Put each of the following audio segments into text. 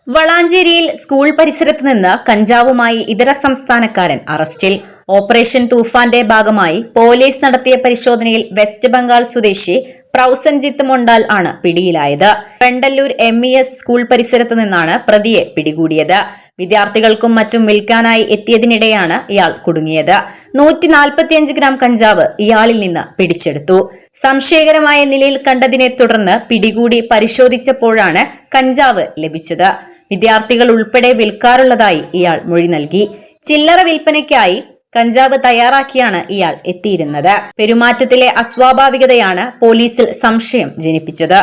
വളാഞ്ചേരിയിൽ school പരിസരത്ത് നിന്ന് കഞ്ചാവുമായി ഇതര സംസ്ഥാനക്കാരൻ അറസ്റ്റിൽ. ഓപ്പറേഷൻ തൂഫാന്റെ ഭാഗമായി പോലീസ് നടത്തിയ പരിശോധനയിൽ വെസ്റ്റ് ബംഗാൾ സ്വദേശി പ്രൗസൻജിത്ത് മൊണ്ടാൽ ആണ് പിടിയിലായത്. പെണ്ടല്ലൂർ MES സ്കൂൾ പരിസരത്ത് നിന്നാണ് പ്രതിയെ പിടികൂടിയത്. വിദ്യാർത്ഥികൾക്കും മറ്റും വിൽക്കാനായി എത്തിയതിനിടെയാണ് ഇയാൾ കുടുങ്ങിയത്. 145 ഗ്രാം കഞ്ചാവ് ഇയാളിൽ നിന്ന് പിടിച്ചെടുത്തു. സംശയകരമായ നിലയിൽ കണ്ടതിനെ തുടർന്ന് പിടികൂടി പരിശോധിച്ചപ്പോഴാണ് കഞ്ചാവ് ലഭിച്ചത്. വിദ്യാർത്ഥികൾ ഉൾപ്പെടെ വിൽക്കാറുള്ളതായി ഇയാൾ മൊഴി നൽകി. ചില്ലറ വിൽപ്പനയ്ക്കായി കഞ്ചാവ് തയ്യാറാക്കിയാണ് ഇയാൾ എത്തിയിരുന്നത്. പെരുമാറ്റത്തിലെ അസ്വാഭാവികതയാണ് പോലീസിൽ സംശയം ജനിപ്പിച്ചത്.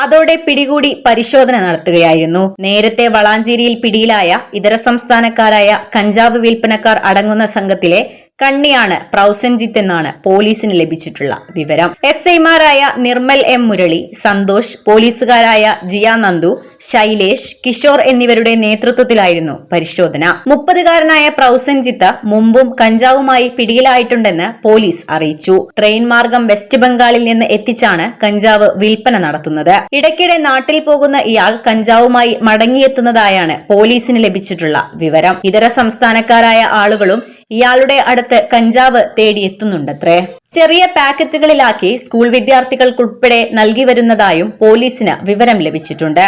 അതോടെ പിടികൂടി പരിശോധന നടത്തുകയായിരുന്നു. നേരത്തെ വളാഞ്ചേരിയിൽ പിടിയിലായ ഇതര സംസ്ഥാനക്കാരായ കഞ്ചാവ് വിൽപ്പനക്കാർ അടങ്ങുന്ന സംഘത്തിലെ കണ്ണിയാണ് പ്രൗസൻജിത്ത് എന്നാണ് പോലീസിന് ലഭിച്ചിട്ടുള്ള വിവരം. SIമാരായ നിർമ്മൽ M മുരളി, സന്തോഷ്, പോലീസുകാരായ ജിയ നന്ദു, ശൈലേഷ്, കിഷോർ എന്നിവരുടെ നേതൃത്വത്തിലായിരുന്നു പരിശോധന. 30-കാരനായ പ്രൗസൻജിത്ത് മുമ്പും കഞ്ചാവുമായി പിടിയിലായിട്ടുണ്ടെന്ന് പോലീസ് അറിയിച്ചു. ട്രെയിൻ മാർഗം വെസ്റ്റ് ബംഗാളിൽ നിന്ന് എത്തിച്ചാണ് കഞ്ചാവ് വിൽപ്പന നടത്തുന്നത്. ഇടയ്ക്കിടെ നാട്ടിൽ പോകുന്ന ഇയാൾ കഞ്ചാവുമായി മടങ്ങിയെത്തുന്നതായാണ് പോലീസിന് ലഭിച്ചിട്ടുള്ള വിവരം. ഇതര സംസ്ഥാനക്കാരായ ആളുകളും ഇയാളുടെ അടുത്ത് കഞ്ചാവ് തേടിയെത്തുന്നുണ്ടത്രേ. ചെറിയ പാക്കറ്റുകളിലാക്കി സ്കൂൾ വിദ്യാർത്ഥികൾക്കുൾപ്പെടെ നൽകി വരുന്നതായും പോലീസിന് വിവരം ലഭിച്ചിട്ടുണ്ട്.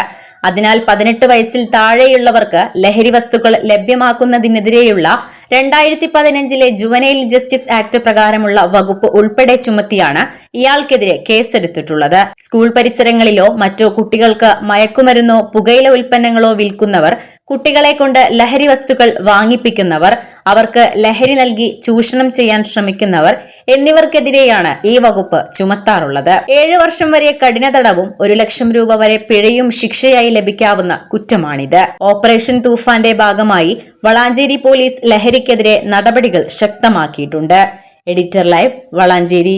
അതിനാൽ 18 വയസ്സിൽ താഴെയുള്ളവർക്ക് ലഹരി വസ്തുക്കൾ ലഭ്യമാക്കുന്നതിനെതിരെയുള്ള 2015 ജുവനൈൽ ജസ്റ്റിസ് ആക്ട് പ്രകാരമുള്ള വകുപ്പ് ഉൾപ്പെടെ ചുമത്തിയാണ് ഇയാൾക്കെതിരെ കേസെടുത്തിട്ടുള്ളത്. സ്കൂൾ പരിസരങ്ങളിലോ മറ്റോ കുട്ടികൾക്ക് മയക്കുമരുന്നോ പുകയില ഉൽപ്പന്നങ്ങളോ വിൽക്കുന്നവർ, കുട്ടികളെ കൊണ്ട് ലഹരി വസ്തുക്കൾ വാങ്ങിപ്പിക്കുന്നവർ, അവർക്ക് ലഹരി നൽകി ചൂഷണം ചെയ്യാൻ ശ്രമിക്കുന്നവർ എന്നിവർക്കെതിരെയാണ് ഈ വകുപ്പ് ചുമത്താറുള്ളത്. 7 വർഷം വരെ കഠിന തടവും 1 ലക്ഷം രൂപ വരെ പിഴയും ശിക്ഷയായി ലഭിക്കാവുന്ന കുറ്റമാണിത്. ഓപ്പറേഷൻ തൂഫാന്റെ ഭാഗമായി വളാഞ്ചേരി പോലീസ് ലഹരിക്കെതിരെ നടപടികൾ ശക്തമാക്കിയിട്ടുണ്ട്. Editor live, Valanchery.